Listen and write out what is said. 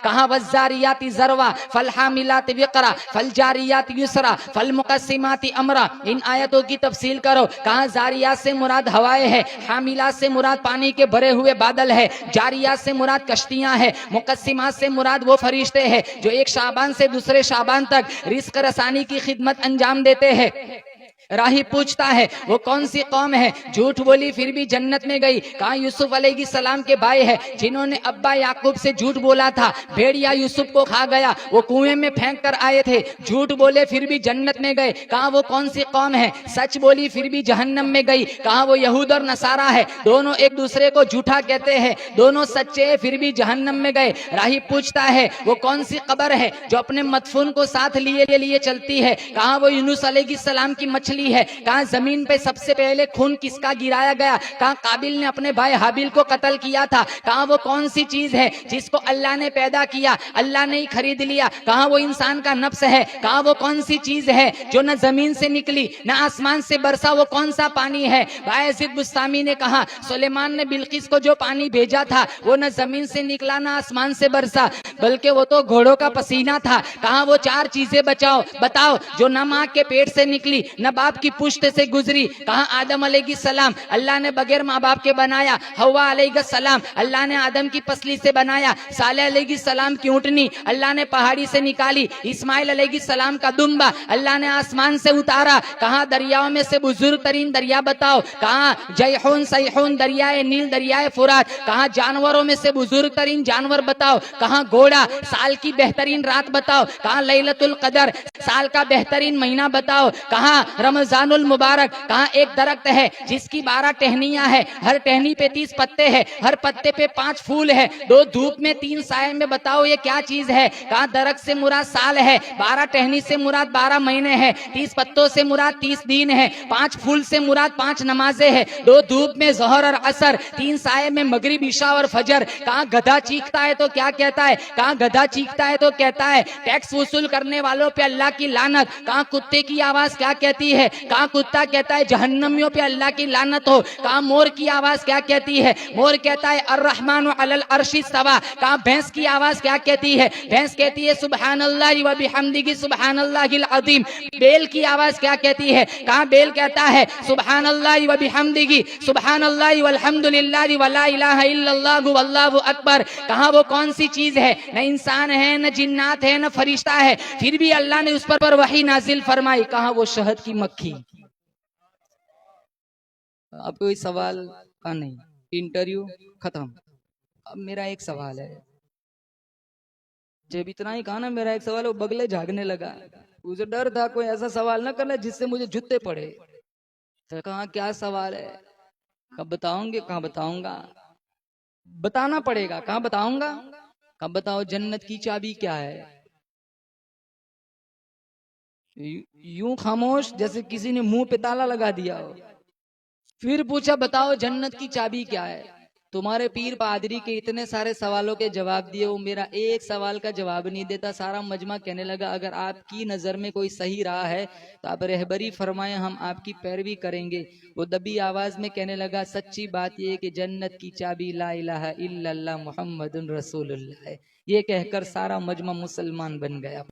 کہاں والزاریات ذروا فالحاملات وقرا فالجاریات یسرا فالمقسمات امرا. ان آیتوں کی تفصیل کرو. کہاں زاریات سے مراد ہوائیں ہے، حاملات سے مراد پانی کے بھرے ہوئے بادل ہے، جاریات سے مراد کشتیاں ہے، مقسمات سے مراد وہ فرشتے ہیں جو ایک شعبان سے دوسرے شعبان تک رزق رسانی کی خدمت انجام دیتے ہیں. راہی پوچھتا ہے وہ کون سی قوم ہے، جھوٹ بولی پھر بھی جنت میں گئی. کہاں یوسف علیہ السلام کے بھائی ہے جنہوں نے ابا یعقوب سے جھوٹ بولا تھا، بھیڑیا یوسف کو کھا گیا، وہ کنویں میں پھینک کر آئے تھے، جھوٹ بولے پھر بھی جنت میں گئے. کہاں وہ کون سی قوم ہے، سچ بولی پھر بھی جہنم میں گئی. کہاں وہ یہود اور نصارہ ہے، دونوں ایک دوسرے کو جھوٹا کہتے ہیں، دونوں سچے ہیں پھر بھی جہنم میں گئے. راہی پوچھتا ہے وہ کون سی قبر ہے جو اپنے مدفون کو ساتھ لیے چلتی ہے. کہاں وہ یونس علیہ السلام کی مچھلی ہے. کہاں زمین پہ سب سے پہلے خون کس کا گرایا گیا. کہاں قابل نے اپنے بھائی حابیل کو قتل کیا تھا. کہاں وہ کون سی چیز ہے جس کو اللہ نے پیدا کیا، اللہ نے ہی خرید لیا. کہاں وہ انسان کا نفس ہے. کہاں وہ کون سی چیز ہے جو نہ زمین سے نکلی نہ آسمان سے برسا، وہ کون سا پانی ہے. بایزید بستامی نے کہا سلیمان نے بلقیس کو جو پانی بھیجا تھا وہ نہ زمین سے نکلا نہ آسمان سے برسا، بلکہ وہ تو گھوڑوں کا پسینہ تھا. کہاں وہ چار چیزیں بتاؤ جو نہ ماں کے پیٹ سے نکلی نہ باپ کی پشت سے گزری. کہاں آدم علیہ السلام اللہ نے بغیر ماں باپ کے بنایا، حوا علیہ السلام اللہ نے آدم کی پسلی سے بنایا، صالح علیہ السلام کی اونٹنی اللہ نے پہاڑی سے نکالی، اسماعیل علیہ السلام کا دمبا اللہ نے آسمان سے اتارا. کہاں دریاؤں میں سے بزرگ ترین دریا بتاؤ. کہاں جیحون سیحون دریائے نیل دریائے فرات. کہاں جانوروں میں سے بزرگ ترین جانور بتاؤ. کہاں گھوڑا. سال کی بہترین رات بتاؤ. کہاں لیلۃ القدر سال کا بہترین مہینہ بتاؤ. کہاں رمضان المبارک. کہاں ایک درخت ہے جس کی 12 ٹہنیاں ہیں، ہر ٹہنی پہ 30 پتے ہیں، ہر پتے پہ 5 پھول ہے، 2 دھوپ میں 3 سائے میں. بتاؤ یہ کیا چیز ہے. کہاں درخت سے مراد سال ہے، 12 ٹہنی سے مراد 12 مہینے ہیں، 30 پتوں سے مراد 30 دن ہے، 5 پھول سے مراد 5 نمازیں ہیں، 2 دھوپ میں ظہر اور عصر، 3 سائے میں مغرب عشاء اور فجر. کہاں گدھا چیختا ہے تو کیا کہتا ہے. کہاں گدھا چیختا ہے تو کہتا ہے ٹیکس وصول کرنے والوں پہ اللہ کی لعنت. کہاں کتے کی آواز کیا کہتی ہے. کہاں کتا کہتا ہے جہنمیوں پہ اللہ کی لعنت ہو. کہاں مور کی آواز کیا کہتی ہے. مور کہتا ہے الرحمن علی العرش استوى. کہاں بھینس کی آواز کیا کہتی ہے. بھینس کہتی ہے سبحان اللہ و بحمدہ سبحان اللہ العظیم. بیل کی آواز کیا کہتی ہے. کہاں بیل کہتا ہے سبحان اللہ و بحمدہ سبحان اللہ والحمد للہ ولا الہ الا اللہ واللہ اکبر. کہاں وہ کون سی چیز ہے، نہ انسان ہے نہ جنات ہے نہ فرشتہ ہے، پھر بھی اللہ نے اس پر وحی نازل فرمائی. کہاں وہ شہد کی مکھی. اب کوئی سوال کا نہیں، انٹرویو ختم. اب میرا ایک سوال ہے. جب اتنا ہی کہا نا میرا ایک سوال، وہ بگلے جھاگنے لگا. مجھے ڈر تھا کوئی ایسا سوال نہ کرنا جس سے مجھے جتے پڑے. تو کہا کیا سوال ہے. کب بتاؤں گے. کہاں بتاؤں گا. بتانا پڑے گا. کہاں بتاؤں گا. کب بتاؤ جنت کی چابی کیا ہے. یوں خاموش جیسے کسی نے منہ پہ تالا لگا دیا ہو. پھر پوچھا بتاؤ جنت کی چابی کیا ہے. تمہارے پیر پادری کے اتنے سارے سوالوں کے جواب دیے، وہ میرا ایک سوال کا جواب نہیں دیتا. سارا مجمع کہنے لگا اگر آپ کی نظر میں کوئی صحیح راہ ہے تو آپ رہبری فرمائیں، ہم آپ کی پیروی کریں گے. وہ دبی آواز میں کہنے لگا سچی بات یہ کہ جنت کی چابی لا الہ الا اللہ محمد رسول اللہ ہے. یہ کہہ کر سارا مجمع مسلمان بن گیا.